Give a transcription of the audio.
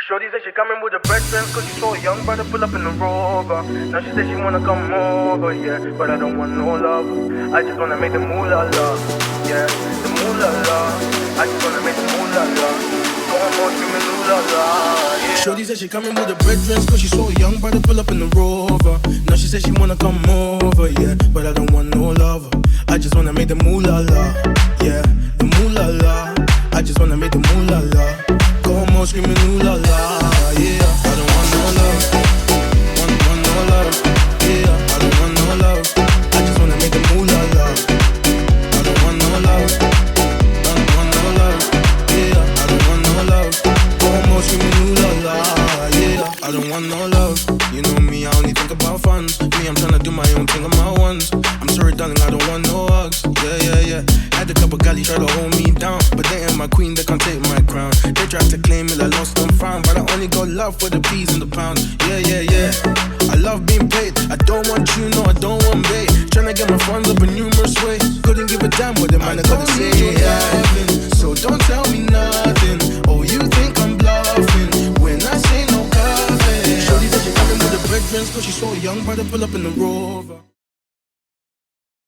Shorty said she coming with her best friends cause she saw a young brother pull up in the Rover. Now she said she wanna come over, yeah, but I don't want no love. I just wanna make the moolah la, yeah, the moolah la. I just wanna make the moolah la. Go on, more screaming moolah la, yeah. Shorty said she coming with her brethren cause she saw a young brother pull up in the Rover. Now she said she wanna come over, yeah, but I don't want no love. I just wanna make the moolah la, yeah, the moolah la. I just wanna make the moolah la. Go home screaming ooh la la, yeah. I don't want no love, want no love, yeah. I don't want no love. I just wanna make the moolah la. I don't want no love, want no love, yeah. I don't want no love. Go home screaming ooh la la, yeah. I don't want no love. You know me, I only think about fun. Me, I'm tryna do my own thing on my ones. I'm sorry, darling, I don't want no hugs. Yeah. Had a couple galley try to hold me down, but they ain't my queen, they can't take my crown. They tried to claim it, I lost and found, but I only got love for the peas and the pounds. Yeah. I love being paid. I don't want you, no, I don't want bait. Tryna get my funds up in numerous ways. Couldn't give a damn what the man I gotta say. So don't tell me nothing. Oh, you think I'm bluffing when I say no coffee. Shorty said she coming with her brethren cause she saw a young brother pull up in the Rover.